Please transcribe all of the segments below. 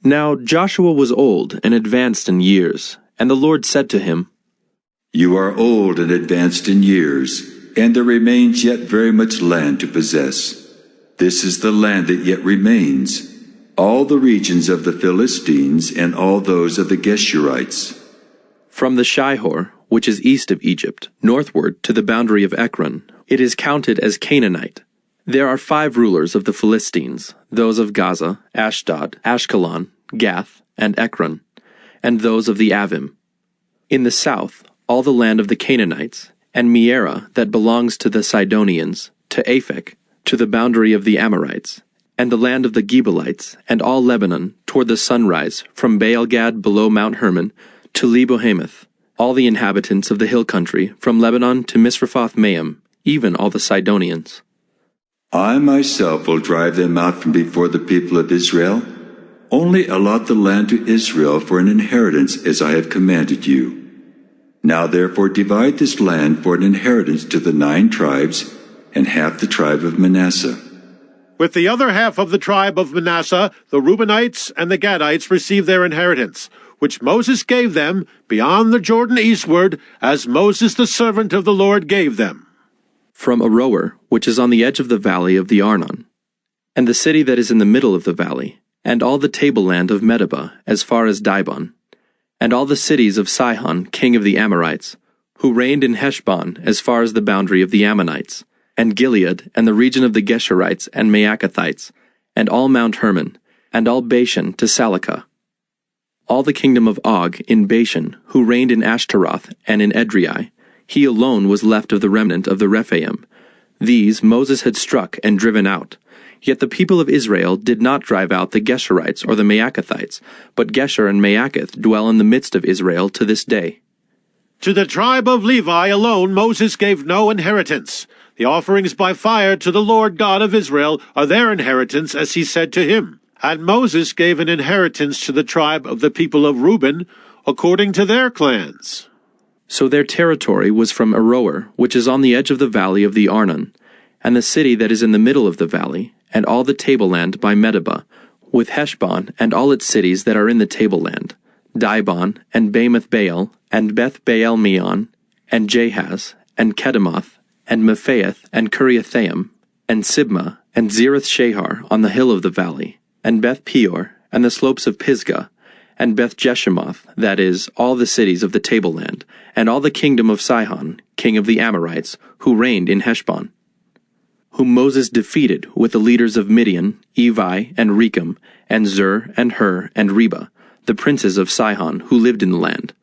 Now Joshua was old and advanced in years, and the Lord said to him, You are old and advanced in years, and there remains yet very much land to possess. This is the land that yet remains, all the regions of the Philistines and all those of the Geshurites. From the Shihor, which is east of Egypt, northward to the boundary of Ekron, it is counted as Canaanite. There are 5 rulers of the Philistines, those of Gaza, Ashdod, Ashkelon, Gath, and Ekron, and those of the Avim. In the south, all the land of the Canaanites, and Mearah that belongs to the Sidonians, to Aphek, to the boundary of the Amorites, and the land of the Gebalites, and all Lebanon, toward the sunrise, from Baal-gad below Mount Hermon, to Lebo-hamath, all the inhabitants of the hill country, from Lebanon to Misrephoth-maim, even all the Sidonians. I myself will drive them out from before the people of Israel. Only allot the land to Israel for an inheritance as I have commanded you. Now therefore divide this land for an inheritance to the 9 tribes, and half the tribe of Manasseh. With the other half of the tribe of Manasseh, the Reubenites and the Gadites receive their inheritance, which Moses gave them beyond the Jordan eastward, as Moses the servant of the Lord gave them. From Aroer, which is on the edge of the valley of the Arnon, and the city that is in the middle of the valley, and all the tableland of Medeba, as far as Dibon, and all the cities of Sihon, king of the Amorites, who reigned in Heshbon, as far as the boundary of the Ammonites, and Gilead, and the region of the Geshurites and Maacathites, and all Mount Hermon, and all Bashan to Salakah. All the kingdom of Og in Bashan, who reigned in Ashtaroth and in Edrei, he alone was left of the remnant of the Rephaim. These Moses had struck and driven out. Yet the people of Israel did not drive out the Geshurites or the Maacathites, but Gesher and Maacath dwell in the midst of Israel to this day. To the tribe of Levi alone Moses gave no inheritance. The offerings by fire to the Lord God of Israel are their inheritance, as he said to him. And Moses gave an inheritance to the tribe of the people of Reuben, according to their clans. So their territory was from Aroer, which is on the edge of the valley of the Arnon, and the city that is in the middle of the valley, and all the tableland by Medeba, with Heshbon and all its cities that are in the tableland, Dibon, and Bamoth Baal, and Beth Baal Meon, and Jahaz, and Kedemoth, and Mephaath, and Kiriathaim, and Sibmah, and Zereth Shahar on the hill of the valley, and Beth Peor, and the slopes of Pisgah, and Beth Jeshemoth, that is, all the cities of the tableland, and all the kingdom of Sihon, king of the Amorites, who reigned in Heshbon, whom Moses defeated with the leaders of Midian, Evi, and Rechem, and Zur, and Hur, and Reba, the princes of Sihon, who lived in the land.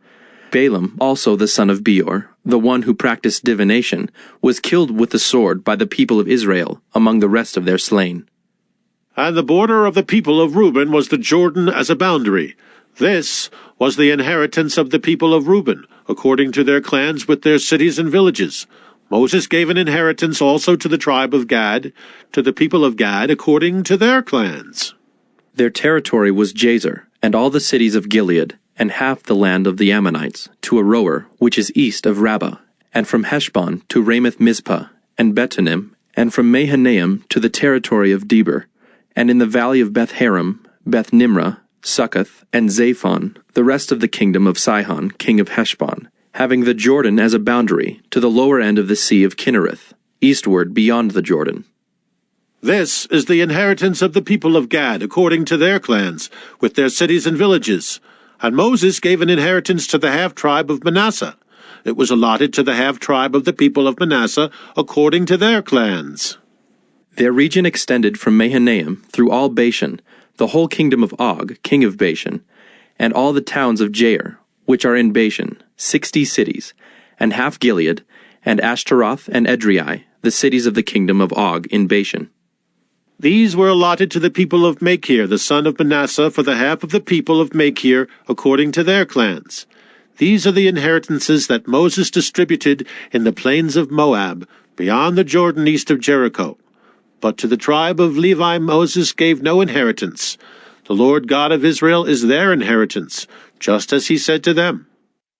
Balaam, also the son of Beor, the one who practiced divination, was killed with the sword by the people of Israel, among the rest of their slain. And the border of the people of Reuben was the Jordan as a boundary. This was the inheritance of the people of Reuben, according to their clans with their cities and villages. Moses gave an inheritance also to the tribe of Gad, to the people of Gad, according to their clans. Their territory was Jazer, and all the cities of Gilead, and half the land of the Ammonites, to Aroer, which is east of Rabbah, and from Heshbon to Ramoth-Mizpah, and Betonim, and from Mahanaim to the territory of Debir, and in the valley of Beth-haram, Beth-nimrah, Succoth, and Zaphon, the rest of the kingdom of Sihon, king of Heshbon, having the Jordan as a boundary to the lower end of the sea of Kinnereth, eastward beyond the Jordan. This is the inheritance of the people of Gad, according to their clans, with their cities and villages. And Moses gave an inheritance to the half-tribe of Manasseh. It was allotted to the half-tribe of the people of Manasseh, according to their clans. Their region extended from Mahanaim through all Bashan, the whole kingdom of Og, king of Bashan, and all the towns of Jair, which are in Bashan, 60 cities, and half Gilead, and Ashtaroth and Edrei, the cities of the kingdom of Og in Bashan. These were allotted to the people of Machir, the son of Manasseh, for the half of the people of Machir, according to their clans. These are the inheritances that Moses distributed in the plains of Moab, beyond the Jordan east of Jericho. But to the tribe of Levi Moses gave no inheritance. The Lord God of Israel is their inheritance, just as he said to them.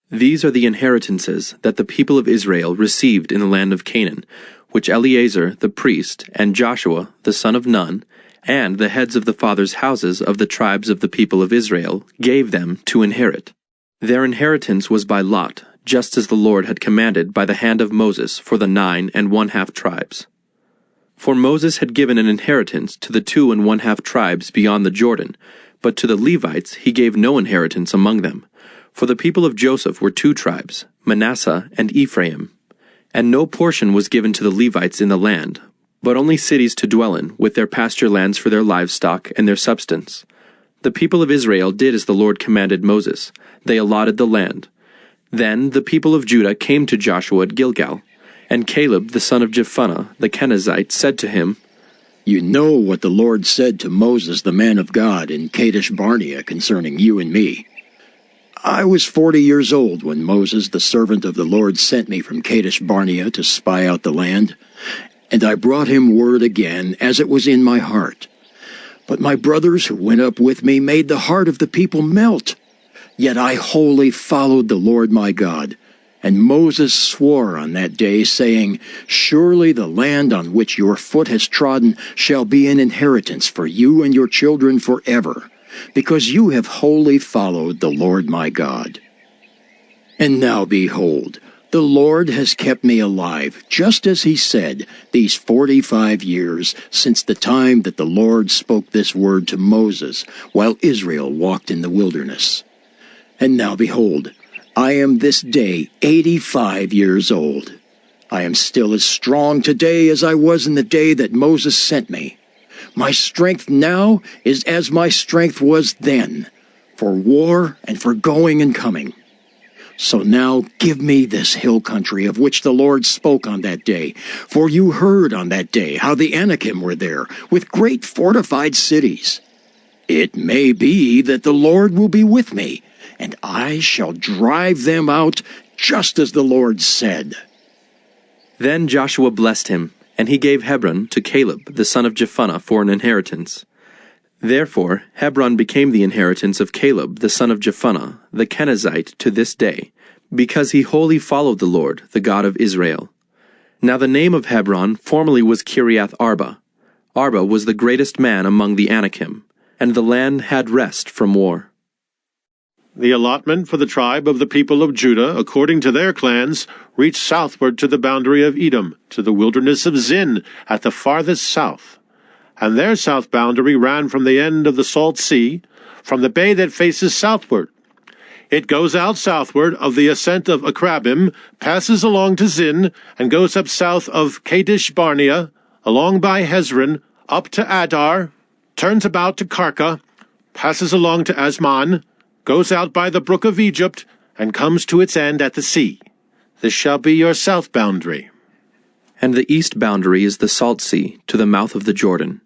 These are the inheritances that the people of Israel received in the land of Canaan, which Eleazar the priest, and Joshua the son of Nun, and the heads of the fathers' houses of the tribes of the people of Israel gave them to inherit. Their inheritance was by lot, just as the Lord had commanded by the hand of Moses for the 9½ tribes. For Moses had given an inheritance to the 2½ tribes beyond the Jordan, but to the Levites he gave no inheritance among them. For the people of Joseph were 2 tribes, Manasseh and Ephraim. And no portion was given to the Levites in the land, but only cities to dwell in, with their pasture lands for their livestock and their substance. The people of Israel did as the Lord commanded Moses. They allotted the land. Then the people of Judah came to Joshua at Gilgal, and Caleb the son of Jephunneh the Kenizzite said to him, You know what the Lord said to Moses the man of God in Kadesh Barnea concerning you and me. I was 40 years old when Moses the servant of the Lord sent me from Kadesh Barnea to spy out the land, and I brought him word again as it was in my heart. But my brothers who went up with me made the heart of the people melt. Yet I wholly followed the Lord my God. And Moses swore on that day, saying, Surely the land on which your foot has trodden shall be an inheritance for you and your children forever, because you have wholly followed the Lord my God. And now behold, the Lord has kept me alive, just as he said, these 45 years since the time that the Lord spoke this word to Moses, while Israel walked in the wilderness. And now behold, I am this day 85 years old. I am still as strong today as I was in the day that Moses sent me. My strength now is as my strength was then, for war and for going and coming. So now give me this hill country of which the Lord spoke on that day, for you heard on that day how the Anakim were there, with great fortified cities. It may be that the Lord will be with me, and I shall drive them out, just as the Lord said. Then Joshua blessed him, and he gave Hebron to Caleb the son of Jephunneh for an inheritance. Therefore Hebron became the inheritance of Caleb the son of Jephunneh the Kenizzite to this day, because he wholly followed the Lord, the God of Israel. Now the name of Hebron formerly was Kiriath Arba. Arba was the greatest man among the Anakim, and the land had rest from war. The allotment for the tribe of the people of Judah, according to their clans, reached southward to the boundary of Edom, to the wilderness of Zin, at the farthest south. And their south boundary ran from the end of the Salt Sea, from the bay that faces southward. It goes out southward of the ascent of Akrabim, passes along to Zin, and goes up south of Kadesh Barnea, along by Hezron, up to Adar, turns about to Karka, passes along to Asman, goes out by the brook of Egypt, and comes to its end at the sea. This shall be your south boundary. And the east boundary is the Salt Sea, to the mouth of the Jordan.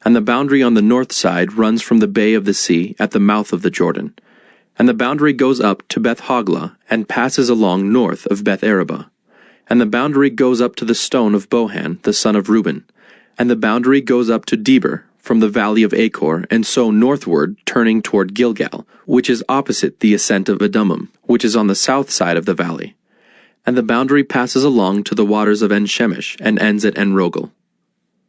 And the boundary on the north side runs from the bay of the sea at the mouth of the Jordan. And the boundary goes up to Beth Hoglah, and passes along north of Beth Araba. And the boundary goes up to the stone of Bohan, the son of Reuben. And the boundary goes up to Deber, from the valley of Achor, and so northward, turning toward Gilgal, which is opposite the ascent of Adummim, which is on the south side of the valley. And the boundary passes along to the waters of En-Shemesh, and ends at En-Rogel.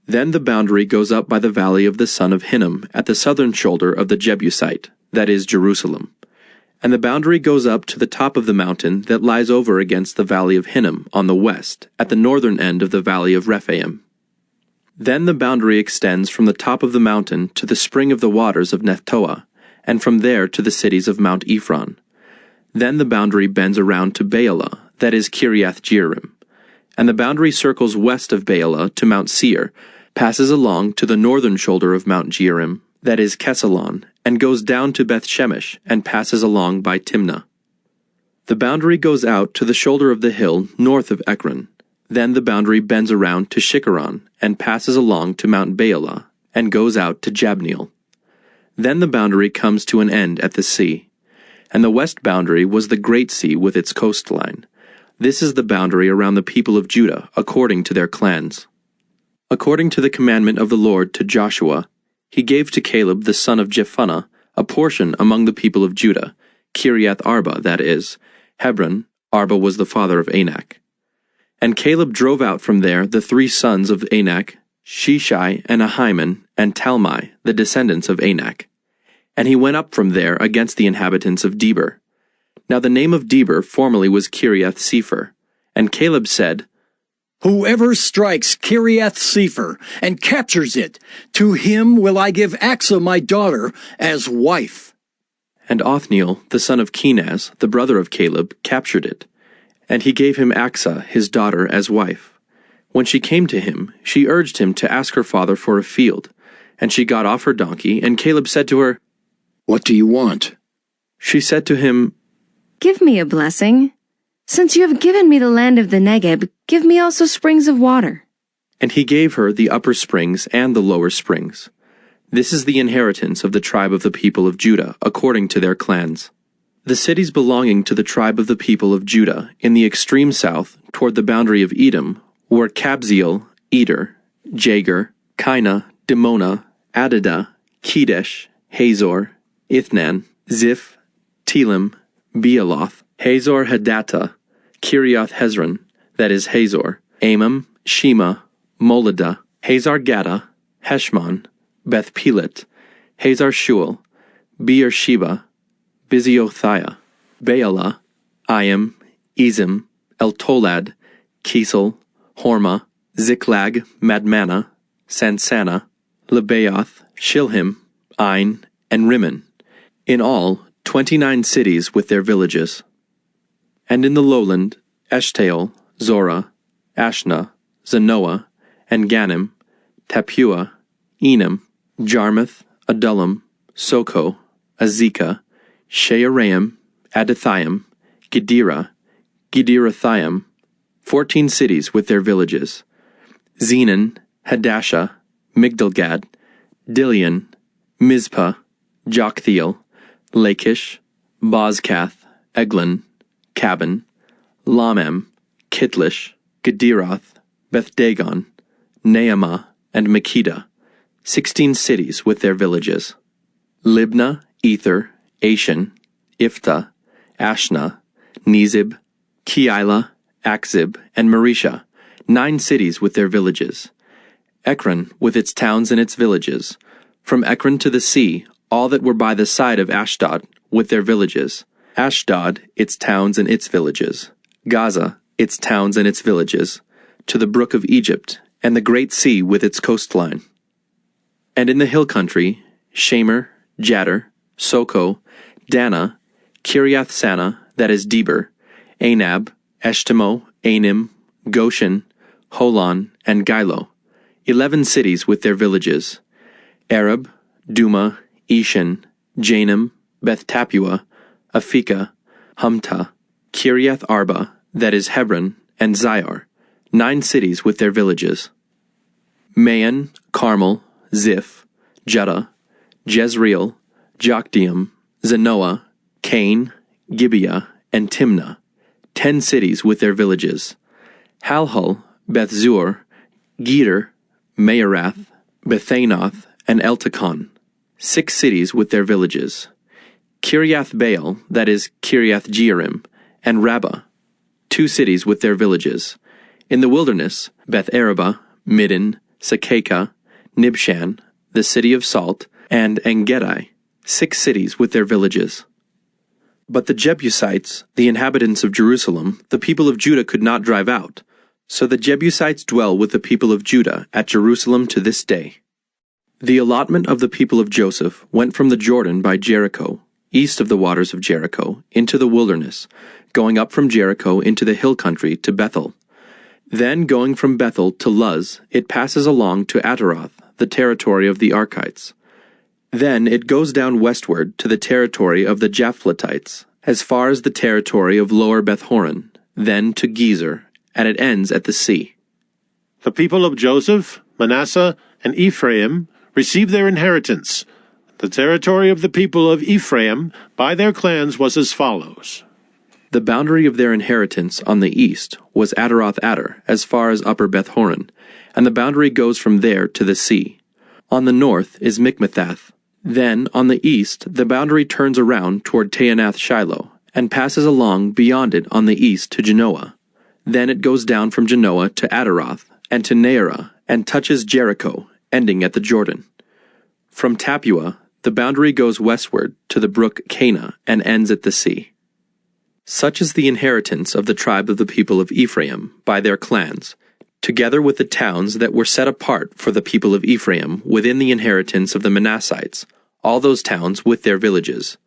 Then the boundary goes up by the valley of the son of Hinnom, at the southern shoulder of the Jebusite, that is Jerusalem. And the boundary goes up to the top of the mountain that lies over against the valley of Hinnom on the west, at the northern end of the valley of Rephaim. Then the boundary extends from the top of the mountain to the spring of the waters of Nephtoah, and from there to the cities of Mount Ephron. Then the boundary bends around to Baalah, that is Kiriath Jearim. And the boundary circles west of Baalah to Mount Seir, passes along to the northern shoulder of Mount Jearim, that is Kesalon, and goes down to Beth Shemesh, and passes along by Timnah. The boundary goes out to the shoulder of the hill north of Ekron. Then the boundary bends around to Shikkeron, and passes along to Mount Baalah, and goes out to Jabneel. Then the boundary comes to an end at the sea. And the west boundary was the great sea with its coastline. This is the boundary around the people of Judah, according to their clans. According to the commandment of the Lord to Joshua, he gave to Caleb the son of Jephunneh a portion among the people of Judah, Kiriath Arba, that is, Hebron. Arba was the father of Anak. And Caleb drove out from there the 3 sons of Anak, Sheshai, and Ahiman, and Talmai, the descendants of Anak. And he went up from there against the inhabitants of Debir. Now the name of Debir formerly was Kiriath Sepher. And Caleb said, Whoever strikes Kiriath Sepher and captures it, to him will I give Achsah my daughter as wife. And Othniel, the son of Kenaz, the brother of Caleb, captured it. And he gave him Achsah, his daughter, as wife. When she came to him, she urged him to ask her father for a field. And she got off her donkey, and Caleb said to her, What do you want? She said to him, Give me a blessing. Since you have given me the land of the Negeb, give me also springs of water. And he gave her the upper springs and the lower springs. This is the inheritance of the tribe of the people of Judah, according to their clans. The cities belonging to the tribe of the people of Judah, in the extreme south, toward the boundary of Edom, were Kabzeel, Eder, Jagur, Kinah, Dimona, Adadah, Kedesh, Hazor, Ithnan, Ziph, Telem, Bealoth, Hazor Hadattah, Kiriath Hezron, that is Hazor, Amam, Shema, Moladah, Hazar Gaddah, Heshmon, Beth Pelet, Hazar Shual, Beersheba, Biziothia, Baalah, Ayim, Ezim, Eltolad, Kisel, Hormah, Ziklag, Madmannah, Sansannah, Lebaoth, Shilhim, Ain, and Rimmon. In all, 29 cities with their villages. And in the lowland, Eshtaol, Zorah, Ashna, Zanoah, and Ganim, Tapua, Enam, Jarmuth, Adullam, Soko, Azekah, Shearaim, Adathaim, Gedera, Gederathaim, 14 cities with their villages. Zenan, Hadashah, Migdalgad, Dilian, Mizpah, Joktheel, Lachish, Bozkath, Eglon, Caban, Lamam, Kitlish, Gederoth, Beth-dagon, Naamah, and Makkedah, 16 cities with their villages. Libnah, Ether, Ashan, Iphthah, Ashna, Nezib, Keilah, Achzib, and Maresha, 9 cities with their villages. Ekron with its towns and its villages. From Ekron to the sea, all that were by the side of Ashdod, with their villages. Ashdod, its towns and its villages. Gaza, its towns and its villages. To the brook of Egypt, and the great sea with its coastline. And in the hill country, Shamer, Jadder, Soko, Dana, Kiriath Sanah, that is Debir, Anab, Eshtemoh, Anim, Goshen, Holon, and Gilo, 11 cities with their villages. Arab, Duma, Eshan, Janam, Beth Tapua, Aphekah, Humtah, Kiriath Arba, that is Hebron, and Zior, 9 cities with their villages. Maon, Carmel, Ziph, Judah, Jezreel, Jokdeam, Zanoah, Cain, Gibeah, and Timnah, 10 cities with their villages. Halhul, Beth-zur, Geder, Maarath, Bethanoth, and Eltekon, 6 cities with their villages. Kiriath Baal, that is Kiriath Jearim, and Rabbah, 2 cities with their villages. In the wilderness, Beth Arabah, Middin, Sakakah, Nibshan, the city of salt, and Engedi, 6 cities with their villages. But the Jebusites, the inhabitants of Jerusalem, the people of Judah could not drive out. So the Jebusites dwell with the people of Judah at Jerusalem to this day. The allotment of the people of Joseph went from the Jordan by Jericho, east of the waters of Jericho, into the wilderness, going up from Jericho into the hill country to Bethel. Then going from Bethel to Luz, it passes along to Ataroth, the territory of the Archites. Then it goes down westward to the territory of the Japhletites, as far as the territory of Lower Beth-horon, then to Gezer, and it ends at the sea. The people of Joseph, Manasseh, and Ephraim received their inheritance. The territory of the people of Ephraim by their clans was as follows. The boundary of their inheritance on the east was Ataroth-Adar, as far as Upper Beth-horon, and the boundary goes from there to the sea. On the north is Mikmethath. Then, on the east, the boundary turns around toward Taanath-Shiloh, and passes along beyond it on the east to Genoa. Then it goes down from Genoa to Ataroth, and to Naarah, and touches Jericho, ending at the Jordan. From Tappuah, the boundary goes westward to the brook Cana and ends at the sea. Such is the inheritance of the tribe of the people of Ephraim by their clans, together with the towns that were set apart for the people of Ephraim within the inheritance of the Manassites, all those towns with their villages.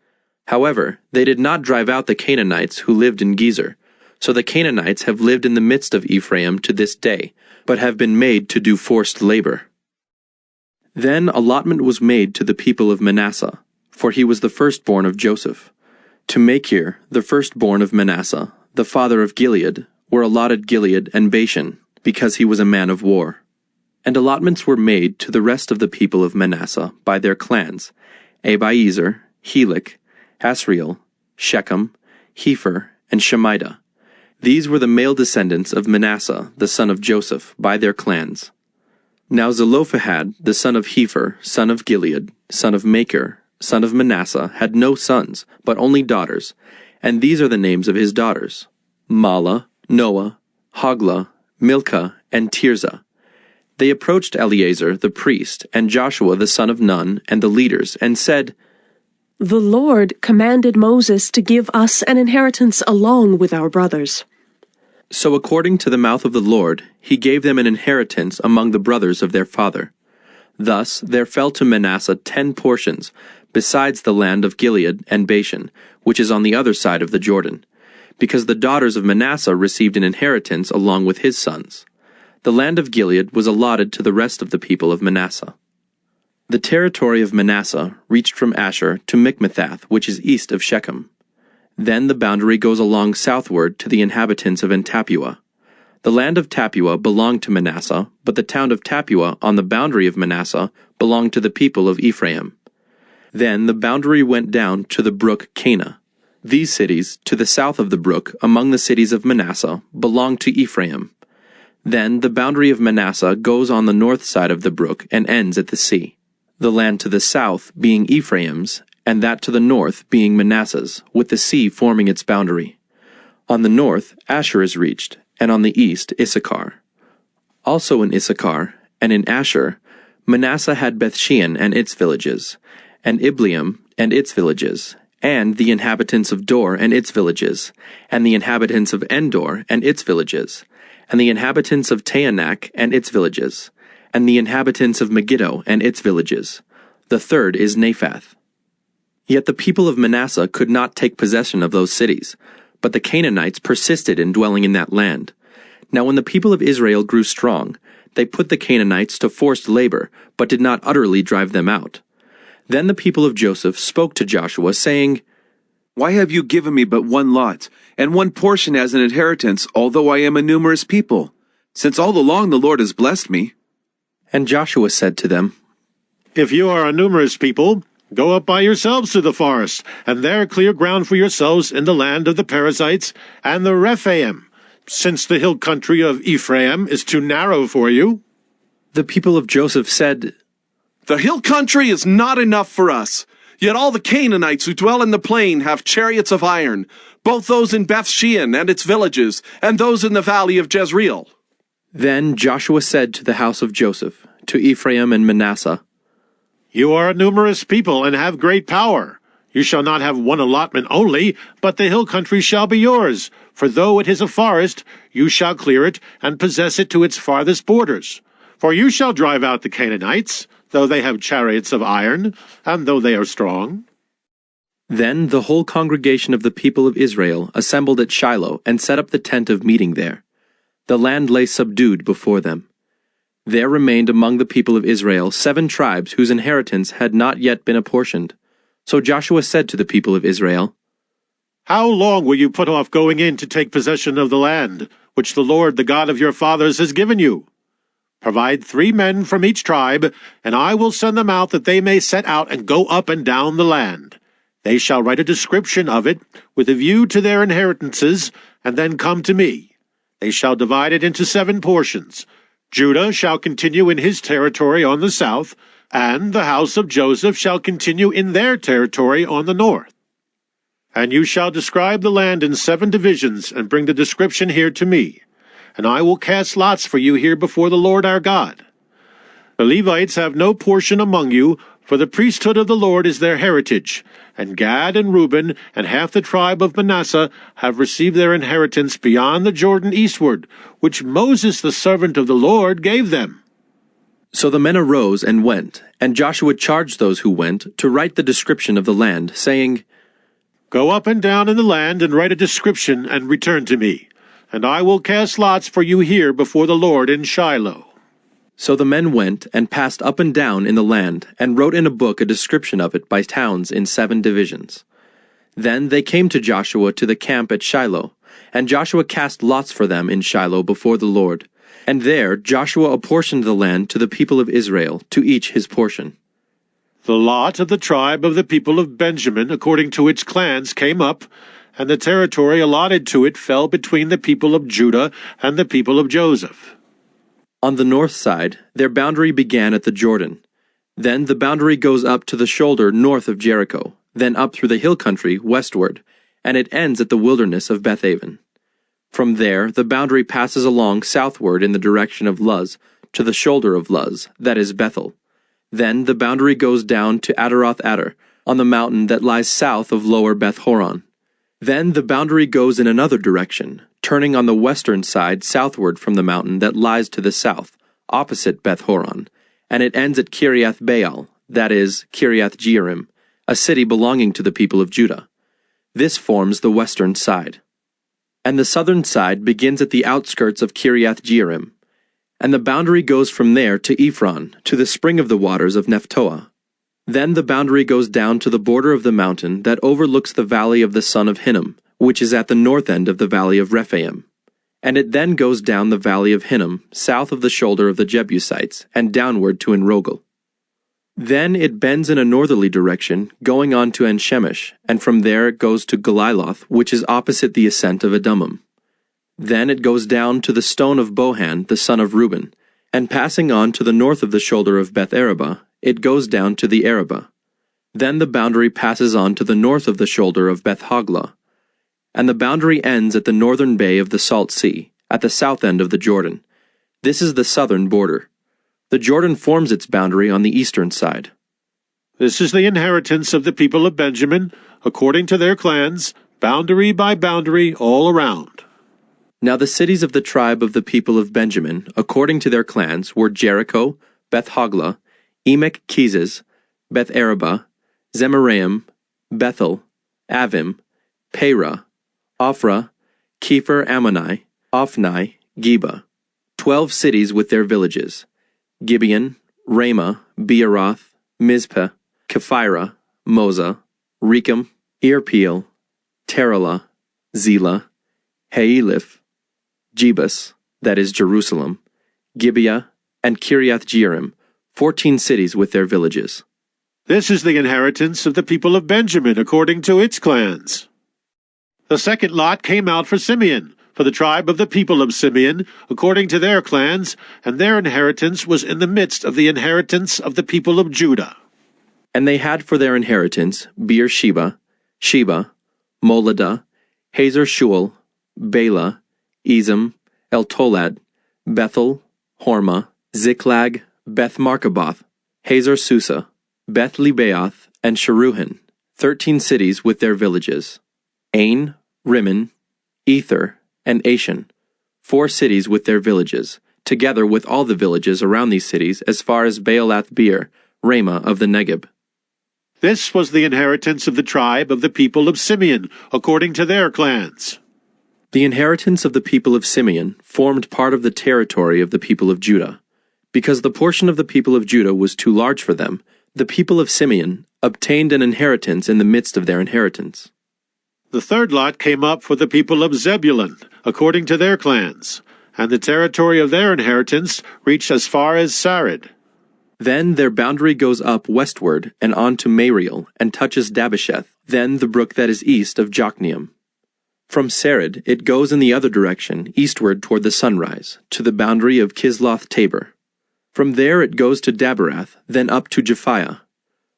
However, they did not drive out the Canaanites who lived in Gezer, so the Canaanites have lived in the midst of Ephraim to this day, but have been made to do forced labor. Then allotment was made to the people of Manasseh, for he was the firstborn of Joseph. To Machir, the firstborn of Manasseh, the father of Gilead, were allotted Gilead and Bashan, because he was a man of war. And allotments were made to the rest of the people of Manasseh by their clans, Abiezer, Helek, Asriel, Shechem, Hepher, and Shemida. These were the male descendants of Manasseh, the son of Joseph, by their clans. Now Zelophehad, the son of Hepher, son of Gilead, son of Machir, son of Manasseh, had no sons, but only daughters, and these are the names of his daughters: Mahlah, Noah, Hoglah, Milcah, and Tirzah. They approached Eleazar the priest, and Joshua the son of Nun, and the leaders, and said, "The Lord commanded Moses to give us an inheritance along with our brothers." So according to the mouth of the Lord, he gave them an inheritance among the brothers of their father. Thus there fell to Manasseh 10 portions, besides the land of Gilead and Bashan, which is on the other side of the Jordan, because the daughters of Manasseh received an inheritance along with his sons. The land of Gilead was allotted to the rest of the people of Manasseh. The territory of Manasseh reached from Asher to Michmethath, which is east of Shechem. Then the boundary goes along southward to the inhabitants of Tappuah. The land of Tappuah belonged to Manasseh, but the town of Tappuah on the boundary of Manasseh belonged to the people of Ephraim. Then the boundary went down to the brook Cana. These cities, to the south of the brook, among the cities of Manasseh, belonged to Ephraim. Then the boundary of Manasseh goes on the north side of the brook and ends at the sea. The land to the south being Ephraim's, and that to the north being Manasseh's, with the sea forming its boundary. On the north Asher is reached, and on the east Issachar. Also in Issachar, and in Asher, Manasseh had Bethshean and its villages, and Ibleam and its villages, and the inhabitants of Dor and its villages, and the inhabitants of Endor and its villages, and the inhabitants of Taanach and its villages, and the inhabitants of Megiddo and its villages. The third is Naphath. Yet the people of Manasseh could not take possession of those cities, but the Canaanites persisted in dwelling in that land. Now when the people of Israel grew strong, they put the Canaanites to forced labor, but did not utterly drive them out. Then the people of Joseph spoke to Joshua, saying, "Why have you given me but one lot, and one portion as an inheritance, although I am a numerous people? Since all along the Lord has blessed me." And Joshua said to them, "If you are a numerous people, go up by yourselves to the forest, and there clear ground for yourselves in the land of the Perizzites and the Rephaim, since the hill country of Ephraim is too narrow for you." The people of Joseph said, "The hill country is not enough for us. Yet all the Canaanites who dwell in the plain have chariots of iron, both those in Bethshean and its villages, and those in the valley of Jezreel." Then Joshua said to the house of Joseph, to Ephraim and Manasseh, "You are a numerous people and have great power. You shall not have one allotment only, but the hill country shall be yours. For though it is a forest, you shall clear it and possess it to its farthest borders. For you shall drive out the Canaanites, though they have chariots of iron, and though they are strong." Then the whole congregation of the people of Israel assembled at Shiloh and set up the tent of meeting there. The land lay subdued before them. There remained among the people of Israel 7 tribes whose inheritance had not yet been apportioned. So Joshua said to the people of Israel, "How long will you put off going in to take possession of the land, which the Lord, the God of your fathers, has given you? Provide 3 men from each tribe, and I will send them out that they may set out and go up and down the land. They shall write a description of it, with a view to their inheritances, and then come to me. They shall divide it into 7 portions. Judah shall continue in his territory on the south, and the house of Joseph shall continue in their territory on the north. And you shall describe the land in 7 divisions, and bring the description here to me. and I will cast lots for you here before the Lord our God. The Levites have no portion among you, for the priesthood of the Lord is their heritage, and Gad and Reuben and half the tribe of Manasseh have received their inheritance beyond the Jordan eastward, which Moses the servant of the Lord gave them." So the men arose and went, and Joshua charged those who went to write the description of the land, saying, "Go up and down in the land and write a description and return to me, and I will cast lots for you here before the Lord in Shiloh." So the men went and passed up and down in the land, and wrote in a book a description of it by towns in 7 divisions. Then they came to Joshua to the camp at Shiloh, and Joshua cast lots for them in Shiloh before the Lord. And there Joshua apportioned the land to the people of Israel, to each his portion. The lot of the tribe of the people of Benjamin according to its clans came up, and the territory allotted to it fell between the people of Judah and the people of Joseph. On the north side, their boundary began at the Jordan. Then the boundary goes up to the shoulder north of Jericho, then up through the hill country westward, and it ends at the wilderness of Bethaven. From there, the boundary passes along southward in the direction of Luz, to the shoulder of Luz, that is Bethel. Then the boundary goes down to Adaroth Adar, on the mountain that lies south of lower Beth Horon. Then the boundary goes in another direction, turning on the western side southward from the mountain that lies to the south, opposite Beth Horon, and it ends at Kiriath Baal, that is, Kiriath Jearim, a city belonging to the people of Judah. This forms the western side. And the southern side begins at the outskirts of Kiriath Jearim, and the boundary goes from there to Ephron, to the spring of the waters of Nephtoah. Then the boundary goes down to the border of the mountain that overlooks the valley of the son of Hinnom, which is at the north end of the valley of Rephaim. And it then goes down the valley of Hinnom, south of the shoulder of the Jebusites, and downward to Enrogel. Then it bends in a northerly direction, going on to En-Shemesh, and from there it goes to Galiloth, which is opposite the ascent of Adummim. Then it goes down to the stone of Bohan, the son of Reuben, and passing on to the north of the shoulder of Beth Arabah, it goes down to the Arabah. Then the boundary passes on to the north of the shoulder of Beth Hoglah, and the boundary ends at the northern bay of the Salt Sea, at the south end of the Jordan. This is the southern border. The Jordan forms its boundary on the eastern side. This is the inheritance of the people of Benjamin, according to their clans, boundary by boundary all around. Now the cities of the tribe of the people of Benjamin, according to their clans, were Jericho, Beth Hoglah, Emek Keziz, Beth Arabah, Zemaraim, Bethel, Avim, Perah, Ophrah, Kepher Ammoni, Ophni, Geba, 12 cities with their villages, Gibeon, Ramah, Beeroth, Mizpeh, Kephirah, Moza, Rechem, Irpeel, Teralah, Zelah, Haeliph, Jebus, that is Jerusalem, Gibeah, and Kiriath Jearim, 14 cities with their villages. This is the inheritance of the people of Benjamin according to its clans. The second lot came out for Simeon, for the tribe of the people of Simeon, according to their clans, and their inheritance was in the midst of the inheritance of the people of Judah. And they had for their inheritance Beersheba, Sheba, Moladah, Hazer Shual, Bela, Ezem, Eltolad, Bethel, Hormah, Ziklag, Beth Markaboth, Hazer Susa, Beth Lebaoth, and Sharuhen, 13 cities with their villages, Ain, Rimmon, Ether, and Ashan, 4 cities with their villages, together with all the villages around these cities as far as Baalath Beer, Ramah of the Negeb. This was the inheritance of the tribe of the people of Simeon, according to their clans. The inheritance of the people of Simeon formed part of the territory of the people of Judah. Because the portion of the people of Judah was too large for them, the people of Simeon obtained an inheritance in the midst of their inheritance. The third lot came up for the people of Zebulun, according to their clans, and the territory of their inheritance reached as far as Sarid. Then their boundary goes up westward and on to Mariel, and touches Dabbesheth, then the brook that is east of Jokneam. From Sarid it goes in the other direction, eastward toward the sunrise, to the boundary of Kisloth Tabor. From there it goes to Daberath, then up to Japhiah.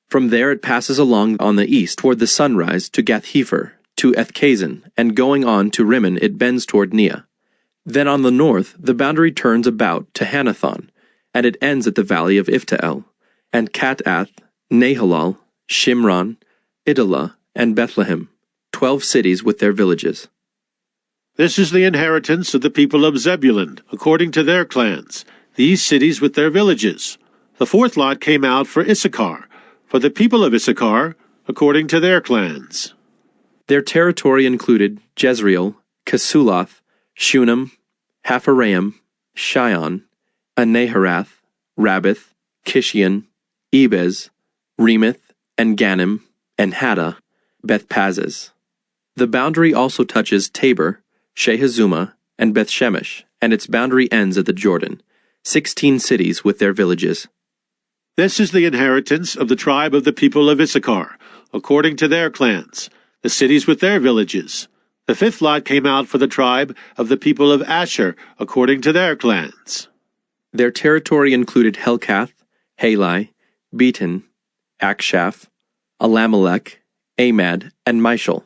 From there it passes along on the east toward the sunrise to Gath-Hepher, to Ethkazin, and going on to Rimmon it bends toward Neah. Then on the north the boundary turns about to Hanathon, and it ends at the valley of Iftael, and Katath, Nahalal, Shimron, Idalah, and Bethlehem, 12 cities with their villages. This is the inheritance of the people of Zebulun, according to their clans, these cities with their villages. The fourth lot came out for Issachar, for the people of Issachar, according to their clans. Their territory included Jezreel, Kesuloth, Shunem, Hapharaim, Shion, Anaharath, Rabbath, Kishion, Ebez, Remeth, and Ganim, and Haddah, Bethpazzez. The boundary also touches Tabor, Shehazuma, and Bethshemesh, and its boundary ends at the Jordan, 16 cities with their villages. This is the inheritance of the tribe of the people of Issachar, according to their clans, the cities with their villages. The fifth lot came out for the tribe of the people of Asher, according to their clans. Their territory included Helkath, Halai, Beaton, Akshaph, Alamelech, Amad, and Mishal.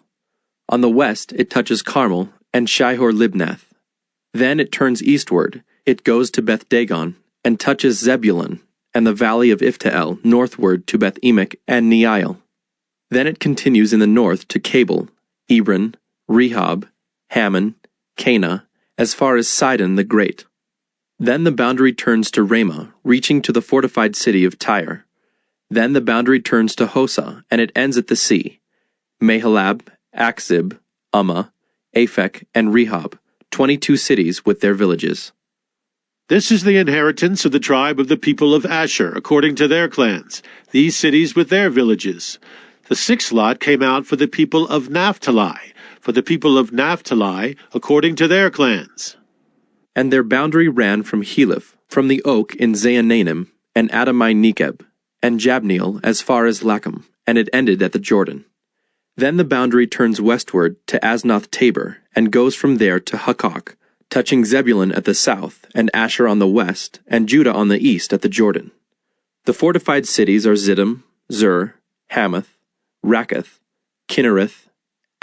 On the west it touches Carmel and Shihor-Libnath. Then it turns eastward, it goes to Beth-Dagon, and touches Zebulun, and the valley of Iftael northward to Beth-Emek and Neiel. Then it continues in the north to Cabul, Ebron, Rehob, Hammon, Cana, as far as Sidon the Great. Then the boundary turns to Ramah, reaching to the fortified city of Tyre. Then the boundary turns to Hosa, and it ends at the sea. Mahalab, Akzib, Ummah, Aphek, and Rehob, 22 cities with their villages. This is the inheritance of the tribe of the people of Asher, according to their clans, these cities with their villages. The sixth lot came out for the people of Naphtali, according to their clans. And their boundary ran from Heleph, from the oak in Zaanannim, and Adamai Nekeb, and Jabneel as far as Lacham, and it ended at the Jordan. Then the boundary turns westward to Asnoth Tabor, and goes from there to Hukkok, touching Zebulun at the south, and Asher on the west, and Judah on the east at the Jordan. The fortified cities are Ziddim, Zur, Hamath, Rakkath, Kinnereth,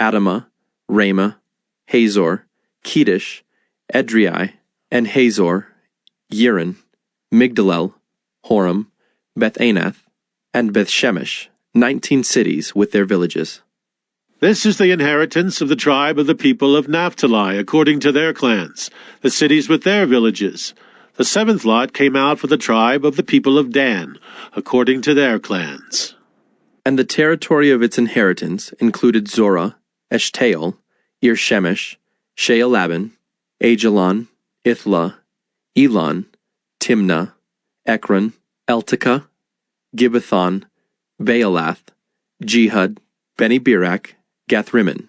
Adamah, Ramah, Hazor, Kedesh, Edrei, and Hazor, Yirin, Migdalel, Horam, Beth-Anath, and Beth-Shemesh, 19 cities with their villages. This is the inheritance of the tribe of the people of Naphtali, according to their clans, the cities with their villages. The seventh lot came out for the tribe of the people of Dan, according to their clans. And the territory of its inheritance included Zorah, Eshtaol, Ir-Shemesh, Shealabin, Ajalon, Ithla, Elon, Timnah, Ekron, Eltekah, Gibbethon, Baalath, Jehud, Beni-Berak, Gathrimmon,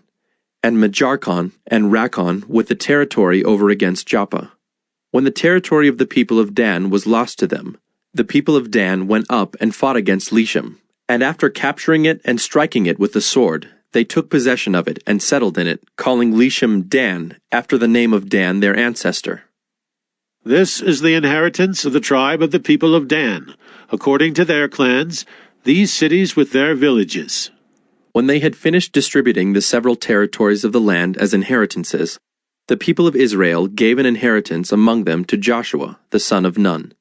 and Majarkon and Rakkon with the territory over against Joppa. When the territory of the people of Dan was lost to them, the people of Dan went up and fought against Leshem, and after capturing it and striking it with the sword, they took possession of it and settled in it, calling Leshem Dan, after the name of Dan their ancestor. This is the inheritance of the tribe of the people of Dan, according to their clans, these cities with their villages. When they had finished distributing the several territories of the land as inheritances, the people of Israel gave an inheritance among them to Joshua, the son of Nun.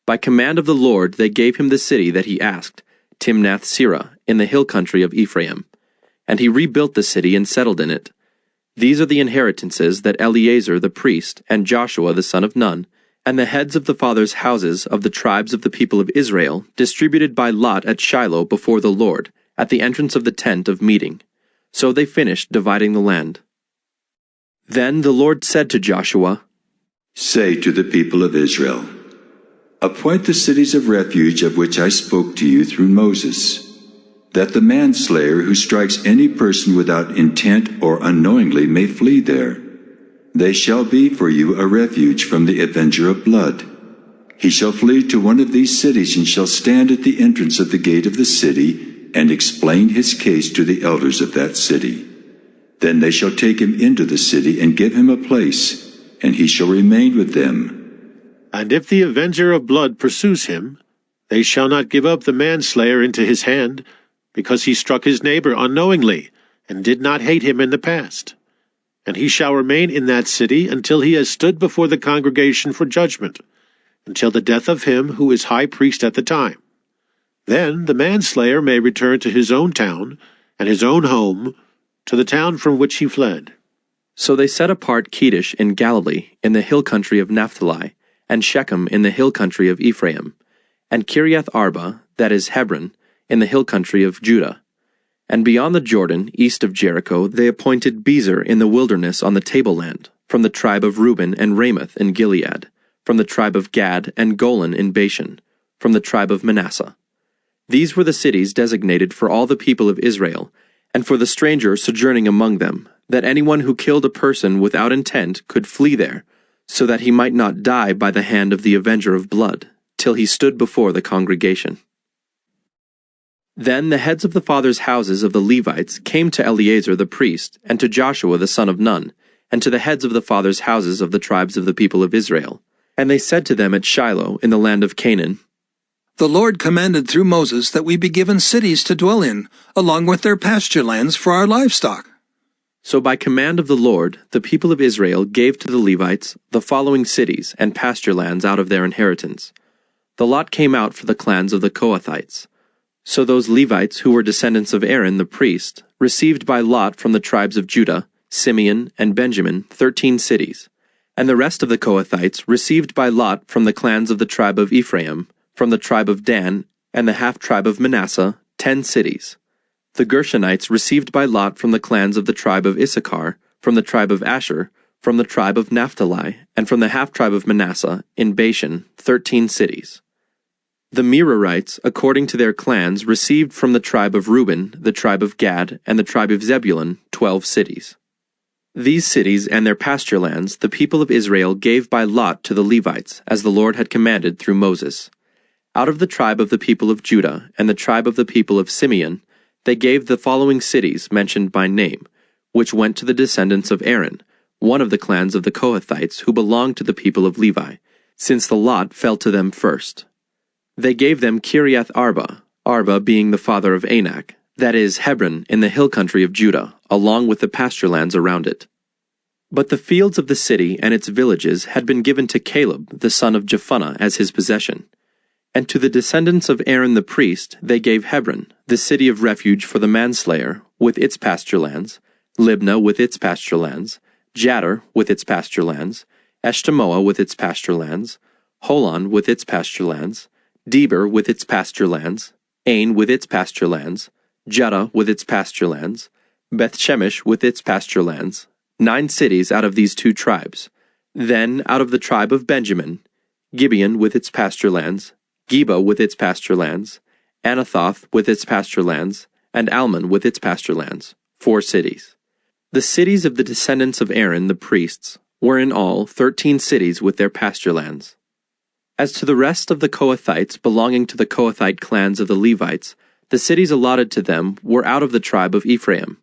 By command of the Lord they gave him the city that he asked, Timnath-Serah, in the hill country of Ephraim. And he rebuilt the city and settled in it. These are the inheritances that Eleazar the priest, and Joshua the son of Nun, and the heads of the fathers' houses of the tribes of the people of Israel distributed by lot at Shiloh before the Lord, at the entrance of the tent of meeting. So they finished dividing the land. Then the Lord said to Joshua, Say to the people of Israel, Appoint the cities of refuge of which I spoke to you through Moses, that the manslayer who strikes any person without intent or unknowingly may flee there. They shall be for you a refuge from the avenger of blood. He shall flee to one of these cities and shall stand at the entrance of the gate of the city and explain his case to the elders of that city. Then they shall take him into the city and give him a place, and he shall remain with them. And if the avenger of blood pursues him, they shall not give up the manslayer into his hand, because he struck his neighbor unknowingly, and did not hate him in the past. and he shall remain in that city until he has stood before the congregation for judgment, until the death of him who is high priest at the time. Then the manslayer may return to his own town and his own home, to the town from which he fled. So they set apart Kedesh in Galilee, in the hill country of Naphtali, and Shechem in the hill country of Ephraim, and Kiriath Arba, that is Hebron, in the hill country of Judah. And beyond the Jordan, east of Jericho, they appointed Bezer in the wilderness on the tableland, from the tribe of Reuben, and Ramoth in Gilead, from the tribe of Gad, and Golan in Bashan, from the tribe of Manasseh. These were the cities designated for all the people of Israel, and for the stranger sojourning among them, that anyone who killed a person without intent could flee there, so that he might not die by the hand of the avenger of blood, till he stood before the congregation. Then the heads of the fathers' houses of the Levites came to Eleazar the priest, and to Joshua the son of Nun, and to the heads of the fathers' houses of the tribes of the people of Israel. And they said to them at Shiloh in the land of Canaan, The Lord commanded through Moses that we be given cities to dwell in, along with their pasture lands for our livestock. So by command of the Lord, the people of Israel gave to the Levites the following cities and pasture lands out of their inheritance. The lot came out for the clans of the Kohathites. So those Levites who were descendants of Aaron the priest received by lot from the tribes of Judah, Simeon, and Benjamin 13 cities, and the rest of the Kohathites received by lot from the clans of the tribe of Ephraim, from the tribe of Dan, and the half-tribe of Manasseh 10 cities. The Gershonites received by lot from the clans of the tribe of Issachar, from the tribe of Asher, from the tribe of Naphtali, and from the half-tribe of Manasseh in Bashan 13 cities. The Merarites, according to their clans, received from the tribe of Reuben, the tribe of Gad, and the tribe of Zebulun 12 cities. These cities and their pasture lands the people of Israel gave by lot to the Levites, as the Lord had commanded through Moses. Out of the tribe of the people of Judah and the tribe of the people of Simeon, they gave the following cities mentioned by name, which went to the descendants of Aaron, one of the clans of the Kohathites who belonged to the people of Levi, since the lot fell to them first. They gave them Kiriath Arba, Arba being the father of Anak, that is, Hebron in the hill country of Judah, along with the pasture lands around it. But the fields of the city and its villages had been given to Caleb, the son of Jephunneh, as his possession. And to the descendants of Aaron the priest they gave Hebron, the city of refuge for the manslayer, with its pasture lands, Libnah with its pasture lands, Jattir with its pasture lands, Eshtemoa with its pasture lands, Holon with its pasture lands, Deber with its pasture lands, Ain with its pasture lands, Judah with its pasture lands, Beth-Shemesh with its pasture lands, 9 cities out of these 2 tribes. Then out of the tribe of Benjamin, Gibeon with its pasture lands, Geba with its pasture lands, Anathoth with its pasture lands, and Almon with its pasture lands, 4 cities. The cities of the descendants of Aaron the priests were in all 13 cities with their pasture lands. As to the rest of the Kohathites belonging to the Kohathite clans of the Levites, the cities allotted to them were out of the tribe of Ephraim.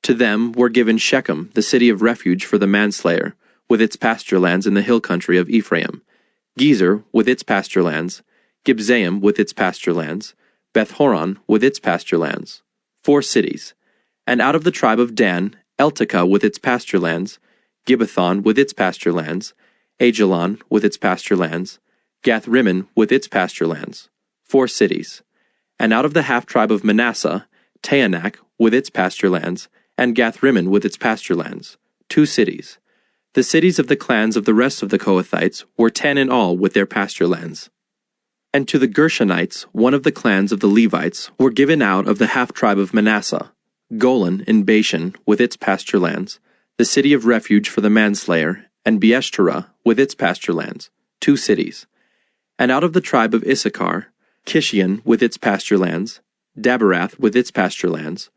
To them were given Shechem, the city of refuge for the manslayer, with its pasture lands in the hill country of Ephraim, Gezer with its pasture lands, Gibzaim with its pasture lands, Beth-horon with its pasture lands, 4 cities. And out of the tribe of Dan, Eltekeh with its pasture lands, Gibbethon with its pasture lands, Ajalon with its pasture lands, Gath-rimmon with its pasture lands, 4 cities. And out of the half-tribe of Manasseh, Taanach with its pasture lands, and Gath-rimmon with its pasture lands, 2 cities. The cities of the clans of the rest of the Kohathites were 10 in all with their pasture lands. And to the Gershonites, one of the clans of the Levites, were given out of the half-tribe of Manasseh, Golan in Bashan with its pasture lands, the city of refuge for the manslayer, and Beeshterah with its pasture lands, 2 cities. And out of the tribe of Issachar, Kishion with its pasture lands, Daberath with its pasture lands,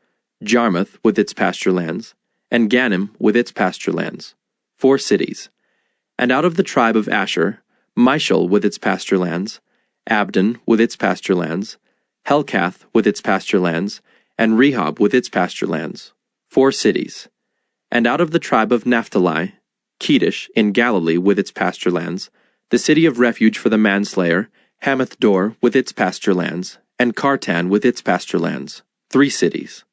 Jarmuth with its pasture lands, and Ganim with its pasture lands, 4 cities. And out of the tribe of Asher, Mishal with its pasture lands, Abdon with its pasture lands, Helkath with its pasture lands, and Rehob with its pasture lands, 4 cities. And out of the tribe of Naphtali, Kedesh in Galilee with its pasture lands, the city of refuge for the manslayer, Hamath-dor with its pasture lands, and Kartan with its pasture lands, 3 cities.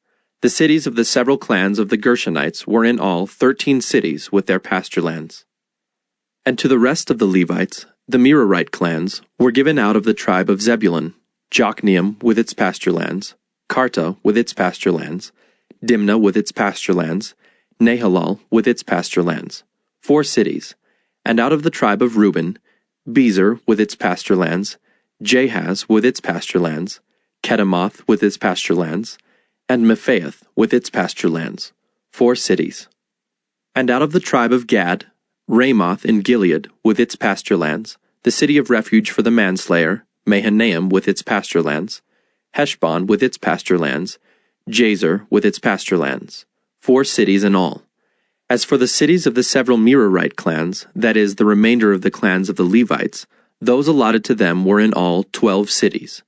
The cities of the several clans of the Gershonites were in all 13 cities with their pasture lands. And to the rest of the Levites, the Merarite clans, were given out of the tribe of Zebulun, Jokneam with its pasture lands, Karta with its pasture lands, Dimnah with its pasture lands, Nahalal with its pasture lands, 4 cities, and out of the tribe of Reuben, Bezer with its pasture lands, Jahaz with its pasture lands, Kedemoth with its pasture lands, and Mephaath with its pasture lands, 4 cities. And out of the tribe of Gad, Ramoth in Gilead with its pasture lands, the city of refuge for the manslayer, Mahanaim with its pasture lands, Heshbon with its pasture lands, Jazer with its pasture lands, 4 cities in all. As for the cities of the several Merarite clans, that is, the remainder of the clans of the Levites, those allotted to them were in all 12 cities.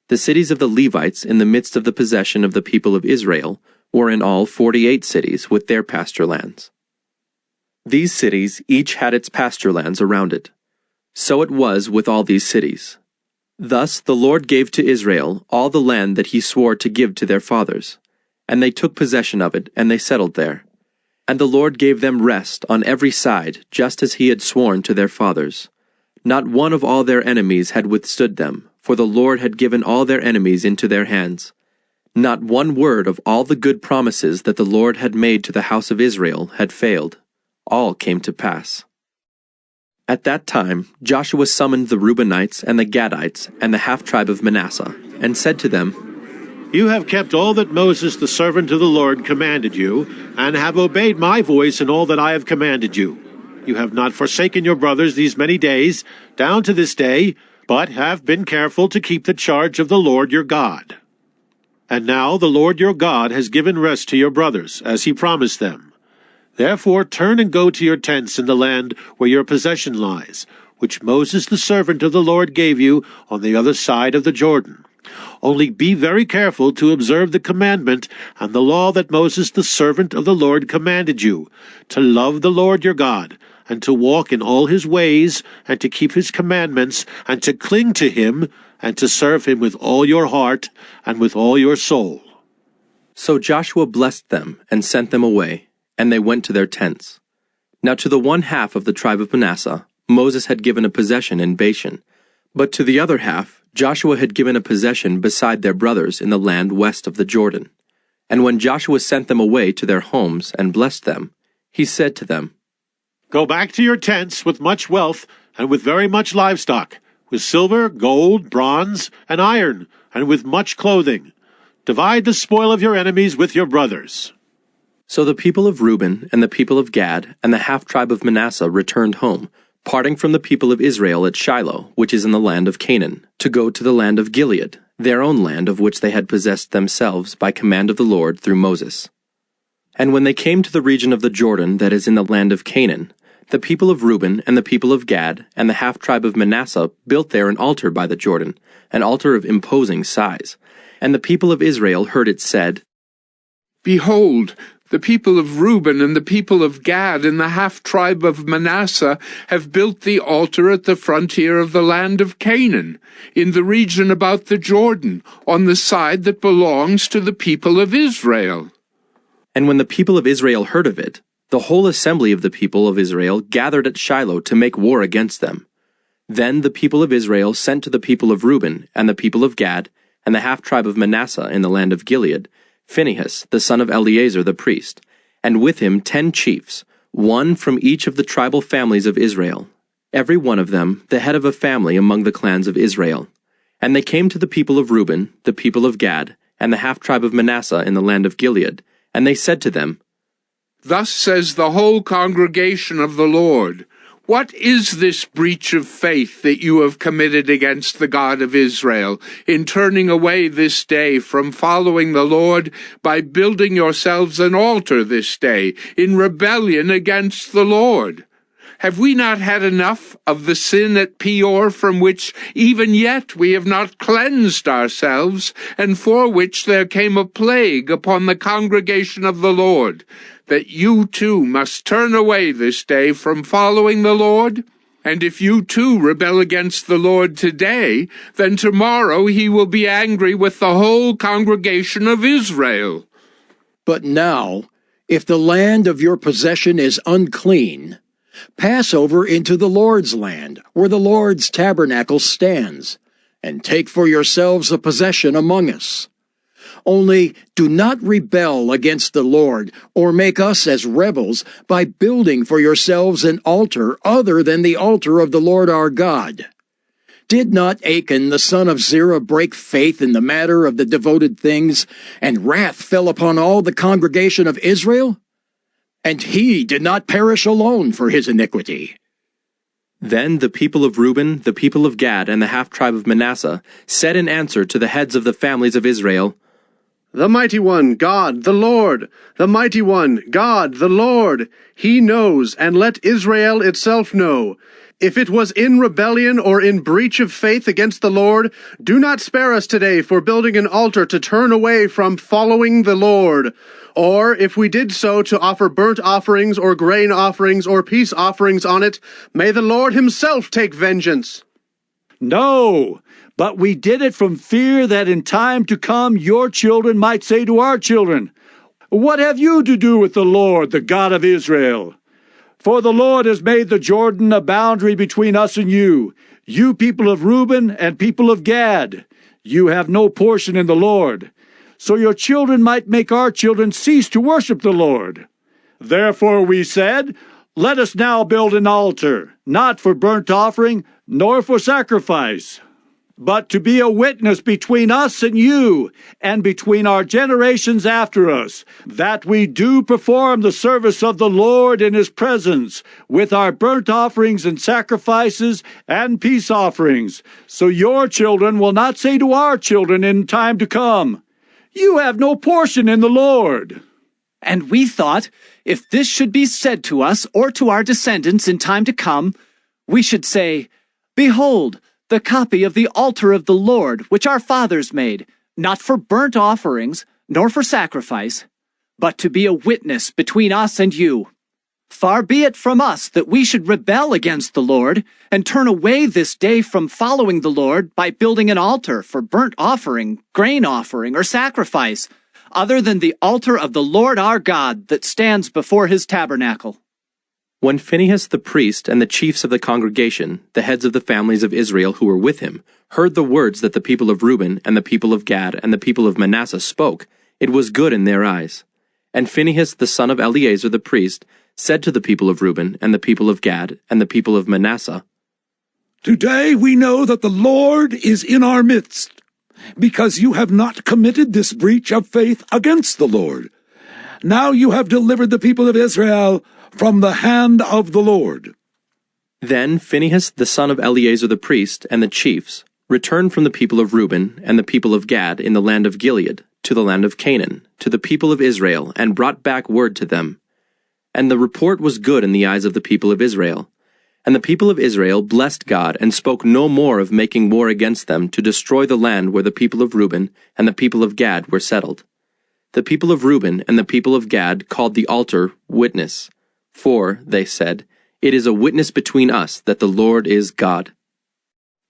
The cities of the Levites in the midst of the possession of the people of Israel were in all 48 cities with their pasture lands. These cities each had its pasture lands around it. So it was with all these cities. Thus the Lord gave to Israel all the land that he swore to give to their fathers, and they took possession of it, and they settled there. And the Lord gave them rest on every side, just as he had sworn to their fathers. Not one of all their enemies had withstood them, for the Lord had given all their enemies into their hands. Not one word of all the good promises that the Lord had made to the house of Israel had failed. All came to pass. At that time Joshua summoned the Reubenites and the Gadites and the half-tribe of Manasseh, and said to them, You have kept all that Moses the servant of the Lord commanded you, and have obeyed my voice in all that I have commanded you. You have not forsaken your brothers these many days, down to this day, but have been careful to keep the charge of the Lord your God. And now the Lord your God has given rest to your brothers, as he promised them. Therefore turn and go to your tents in the land where your possession lies, which Moses the servant of the Lord gave you on the other side of the Jordan. Only be very careful to observe the commandment and the law that Moses the servant of the Lord commanded you, to love the Lord your God, and to walk in all his ways, and to keep his commandments, and to cling to him, and to serve him with all your heart and with all your soul. So Joshua blessed them and sent them away, and they went to their tents. Now to the one half of the tribe of Manasseh Moses had given a possession in Bashan, but to the other half Joshua had given a possession beside their brothers in the land west of the Jordan. And when Joshua sent them away to their homes and blessed them, he said to them, Go back to your tents with much wealth and with very much livestock, with silver, gold, bronze, and iron, and with much clothing. Divide the spoil of your enemies with your brothers. So the people of Reuben and the people of Gad and the half-tribe of Manasseh returned home, parting from the people of Israel at Shiloh, which is in the land of Canaan, to go to the land of Gilead, their own land of which they had possessed themselves by command of the Lord through Moses. And when they came to the region of the Jordan that is in the land of Canaan, the people of Reuben and the people of Gad and the half-tribe of Manasseh built there an altar by the Jordan, an altar of imposing size. And the people of Israel heard it said, Behold, the people of Reuben and the people of Gad and the half-tribe of Manasseh have built the altar at the frontier of the land of Canaan, in the region about the Jordan, on the side that belongs to the people of Israel. And when the people of Israel heard of it, the whole assembly of the people of Israel gathered at Shiloh to make war against them. Then the people of Israel sent to the people of Reuben and the people of Gad and the half-tribe of Manasseh in the land of Gilead, Phinehas, the son of Eleazar the priest, and with him 10 chiefs, one from each of the tribal families of Israel, every one of them the head of a family among the clans of Israel. And they came to the people of Reuben, the people of Gad, and the half-tribe of Manasseh in the land of Gilead, and they said to them, Thus says the whole congregation of the Lord, What is this breach of faith that you have committed against the God of Israel, in turning away this day from following the Lord by building yourselves an altar this day, in rebellion against the Lord? Have we not had enough of the sin at Peor, from which even yet we have not cleansed ourselves, and for which there came a plague upon the congregation of the Lord, that you too must turn away this day from following the Lord? And if you too rebel against the Lord today, then tomorrow he will be angry with the whole congregation of Israel. But now, if the land of your possession is unclean, pass over into the Lord's land, where the Lord's tabernacle stands, and take for yourselves a possession among us. Only do not rebel against the Lord, or make us as rebels, by building for yourselves an altar other than the altar of the Lord our God. Did not Achan the son of Zerah break faith in the matter of the devoted things, and wrath fell upon all the congregation of Israel? And he did not perish alone for his iniquity. Then the people of Reuben, the people of Gad, and the half-tribe of Manasseh said in answer to the heads of the families of Israel, The mighty one, God, the Lord, the mighty one, God, the Lord, he knows, and let Israel itself know. If it was in rebellion or in breach of faith against the Lord, do not spare us today for building an altar to turn away from following the Lord. Or, if we did so to offer burnt offerings or grain offerings or peace offerings on it, may the Lord himself take vengeance. No, but we did it from fear that in time to come your children might say to our children, What have you to do with the Lord, the God of Israel? For the Lord has made the Jordan a boundary between us and you people of Reuben and people of Gad. You have no portion in the Lord. So your children might make our children cease to worship the Lord. Therefore we said, Let us now build an altar, not for burnt offering, nor for sacrifice, but to be a witness between us and you, and between our generations after us, that we do perform the service of the Lord in his presence, with our burnt offerings and sacrifices and peace offerings, so your children will not say to our children in time to come, You have no portion in the Lord. And we thought, if this should be said to us or to our descendants in time to come, we should say, Behold, the copy of the altar of the Lord, which our fathers made, not for burnt offerings, nor for sacrifice, but to be a witness between us and you. Far be it from us that we should rebel against the Lord, and turn away this day from following the Lord by building an altar for burnt offering, grain offering, or sacrifice, other than the altar of the Lord our God that stands before his tabernacle. When Phinehas the priest and the chiefs of the congregation, the heads of the families of Israel who were with him, heard the words that the people of Reuben and the people of Gad and the people of Manasseh spoke, it was good in their eyes. And Phinehas the son of Eleazar the priest said to the people of Reuben and the people of Gad and the people of Manasseh, Today we know that the Lord is in our midst, because you have not committed this breach of faith against the Lord. Now you have delivered the people of Israel from the hand of the Lord. Then Phinehas the son of Eleazar the priest and the chiefs returned from the people of Reuben and the people of Gad in the land of Gilead to the land of Canaan, to the people of Israel, and brought back word to them. And the report was good in the eyes of the people of Israel. And the people of Israel blessed God and spoke no more of making war against them to destroy the land where the people of Reuben and the people of Gad were settled. The people of Reuben and the people of Gad called the altar Witness. For, they said, It is a witness between us that the Lord is God.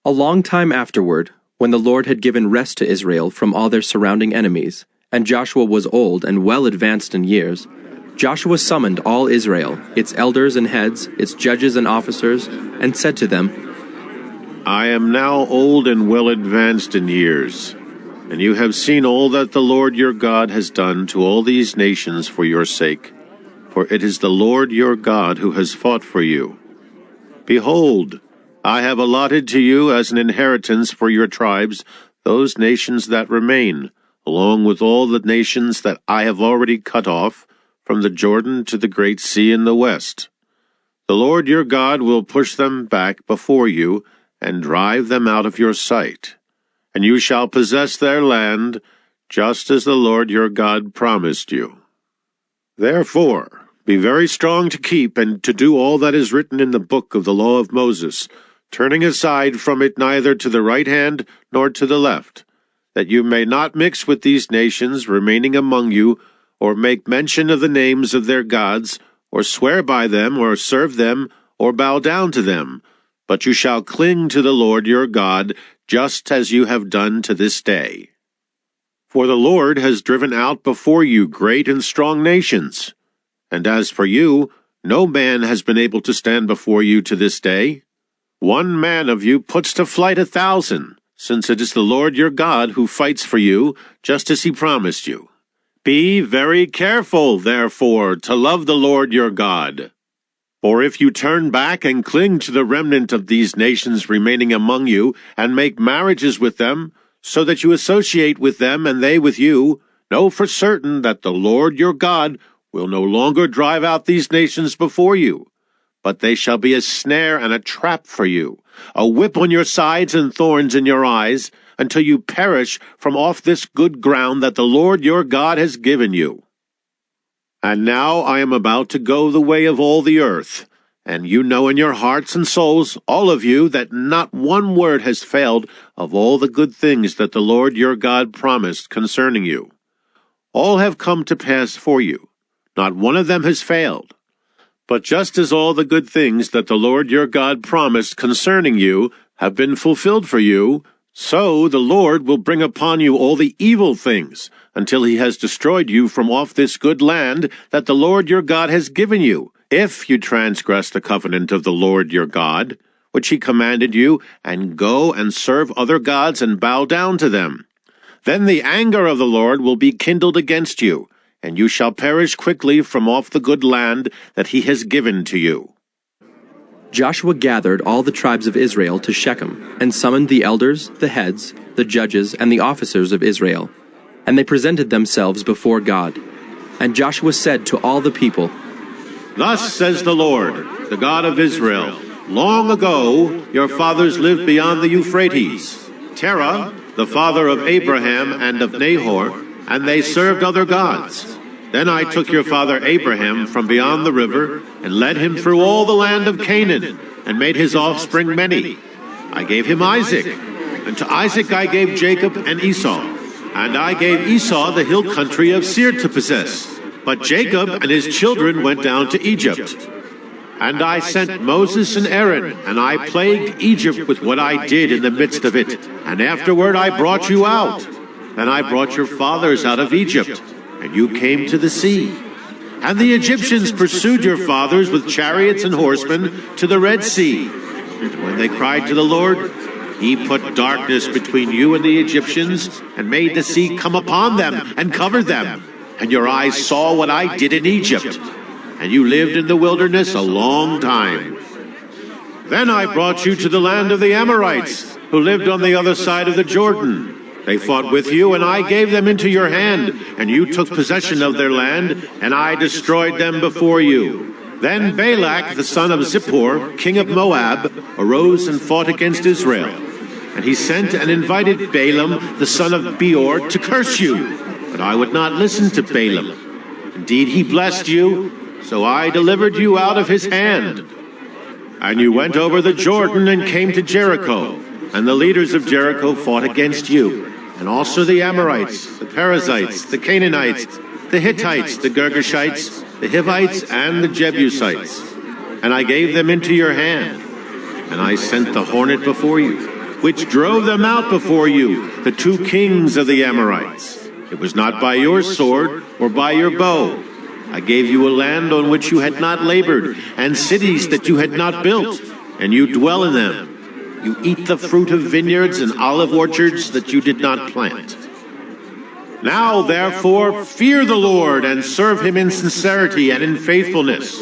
A long time afterward, when the Lord had given rest to Israel from all their surrounding enemies, and Joshua was old and well advanced in years, Joshua summoned all Israel, its elders and heads, its judges and officers, and said to them, I am now old and well advanced in years, and you have seen all that the Lord your God has done to all these nations for your sake. For it is the Lord your God who has fought for you. Behold, I have allotted to you as an inheritance for your tribes those nations that remain, along with all the nations that I have already cut off, from the Jordan to the great sea in the west. The Lord your God will push them back before you, and drive them out of your sight. And you shall possess their land, just as the Lord your God promised you. Therefore, be very strong to keep and to do all that is written in the book of the law of Moses, turning aside from it neither to the right hand nor to the left, that you may not mix with these nations remaining among you, or make mention of the names of their gods, or swear by them, or serve them, or bow down to them, but you shall cling to the Lord your God, just as you have done to this day. For the Lord has driven out before you great and strong nations. And as for you, no man has been able to stand before you to this day. 1 man of you puts to flight 1,000, since it is the Lord your God who fights for you, just as he promised you. Be very careful, therefore, to love the Lord your God. For if you turn back and cling to the remnant of these nations remaining among you, and make marriages with them, so that you associate with them and they with you, know for certain that the Lord your God will no longer drive out these nations before you, but they shall be a snare and a trap for you, a whip on your sides and thorns in your eyes, until you perish from off this good ground that the Lord your God has given you. And now I am about to go the way of all the earth, and you know in your hearts and souls, all of you, that not one word has failed of all the good things that the Lord your God promised concerning you. All have come to pass for you. Not one of them has failed. But just as all the good things that the Lord your God promised concerning you have been fulfilled for you, so the Lord will bring upon you all the evil things, until he has destroyed you from off this good land that the Lord your God has given you, if you transgress the covenant of the Lord your God, which he commanded you, and go and serve other gods and bow down to them. Then the anger of the Lord will be kindled against you, and you shall perish quickly from off the good land that he has given to you. Joshua gathered all the tribes of Israel to Shechem, and summoned the elders, the heads, the judges, and the officers of Israel. And they presented themselves before God. And Joshua said to all the people, Thus says the Lord, the God of Israel, long ago your fathers lived beyond the Euphrates, Terah, the father of Abraham and of Nahor, and they served other gods. Then I took your father Abraham from beyond the river, and led him through all the land of Canaan, and made his offspring many. I gave him Isaac, and to Isaac I gave Jacob and Esau. And I gave Esau the hill country of Seir to possess. But Jacob and his children went down to Egypt. And I sent Moses and Aaron, and I plagued Egypt with what I did in the midst of it. And afterward I brought you out. Then I brought your fathers out of Egypt, and you came to the sea. And the Egyptians pursued your fathers with chariots and horsemen to the Red Sea. And when they cried to the Lord, he put darkness between you and the Egyptians, and made the sea come upon them and covered them. And your eyes saw what I did in Egypt, and you lived in the wilderness a long time. Then I brought you to the land of the Amorites, who lived on the other side of the Jordan. They fought with you, and I gave them into your hand, and you took possession of their land, and I destroyed them before you. Then Balak, the son of Zippor, king of Moab, arose and fought against Israel. And he sent and invited Balaam, the son of Beor, to curse you. But I would not listen to Balaam. Indeed, he blessed you, so I delivered you out of his hand. And you went over the Jordan and came to Jericho, and the leaders of Jericho fought against you, and also the Amorites, the Perizzites, the Canaanites, the Hittites, the Girgashites, the Hivites, and the Jebusites. And I gave them into your hand, and I sent the hornet before you, which drove them out before you, the 2 kings of the Amorites. It was not by your sword or by your bow. I gave you a land on which you had not labored, and cities that you had not built, and you dwell in them. You eat the fruit of vineyards and olive orchards that you did not plant. Now, therefore, fear the Lord and serve him in sincerity and in faithfulness.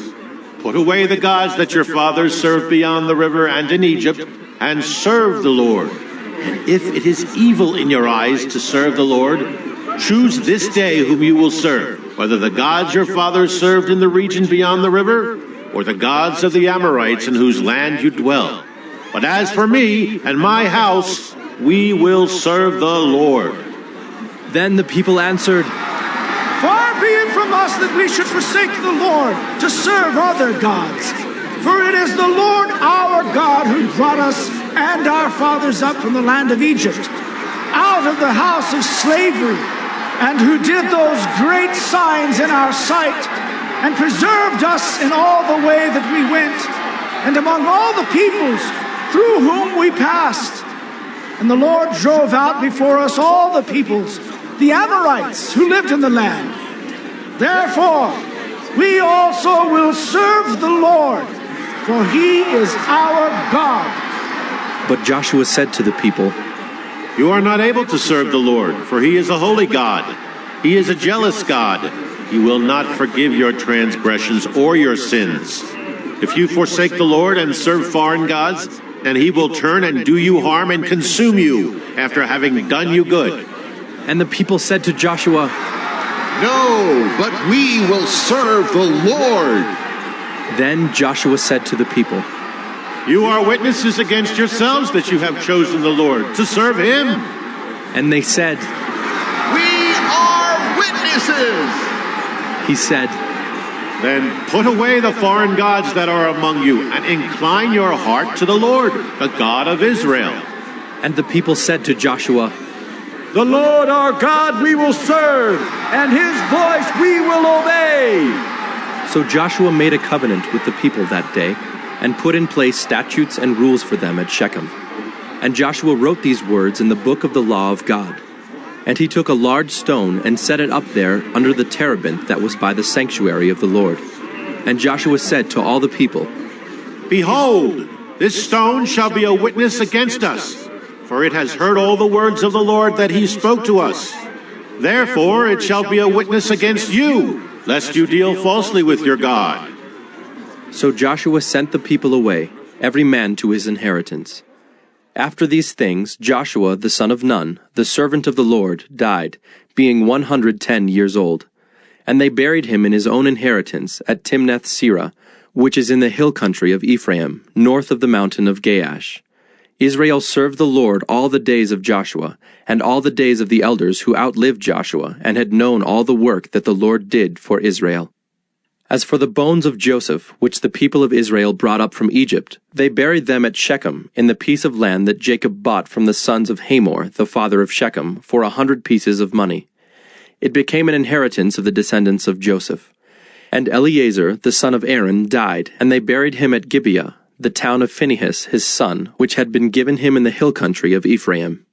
Put away the gods that your fathers served beyond the river and in Egypt, and serve the Lord. And if it is evil in your eyes to serve the Lord, choose this day whom you will serve, whether the gods your fathers served in the region beyond the river, or the gods of the Amorites in whose land you dwell. But as for me and my house, we will serve the Lord. Then the people answered, Far be it from us that we should forsake the Lord to serve other gods. For it is the Lord our God who brought us and our fathers up from the land of Egypt, out of the house of slavery, and who did those great signs in our sight, and preserved us in all the way that we went, and among all the peoples through whom we passed. And the Lord drove out before us all the peoples the Amorites who lived in the land. Therefore, we also will serve the Lord, for he is our God. But Joshua said to the people, You are not able to serve the Lord, for he is a holy God. He is a jealous God. He will not forgive your transgressions or your sins. If you forsake the Lord and serve foreign gods, then he will turn and do you harm and consume you after having done you good. And the people said to Joshua, No, but we will serve the Lord. Then Joshua said to the people, You are witnesses against yourselves that you have chosen the Lord to serve him. And they said, We are witnesses. He said, Then put away the foreign gods that are among you, and incline your heart to the Lord, the God of Israel. And the people said to Joshua, The Lord our God we will serve, and his voice we will obey. So Joshua made a covenant with the people that day, and put in place statutes and rules for them at Shechem. And Joshua wrote these words in the book of the law of God. And he took a large stone and set it up there under the terebinth that was by the sanctuary of the Lord. And Joshua said to all the people, Behold, this stone shall be a witness against us, for it has heard all the words of the Lord that he spoke to us. Therefore it shall be a witness against you, lest you deal falsely with your God. So Joshua sent the people away, every man to his inheritance. After these things, Joshua the son of Nun, the servant of the Lord, died, being 110 years old. And they buried him in his own inheritance at Timnath-Serah, which is in the hill country of Ephraim, north of the mountain of Gaash. Israel served the Lord all the days of Joshua, and all the days of the elders who outlived Joshua, and had known all the work that the Lord did for Israel. As for the bones of Joseph, which the people of Israel brought up from Egypt, they buried them at Shechem, in the piece of land that Jacob bought from the sons of Hamor, the father of Shechem, for 100 pieces of money. It became an inheritance of the descendants of Joseph. And Eleazar, the son of Aaron, died, and they buried him at Gibeah, the town of Phinehas his son, which had been given him in the hill country of Ephraim.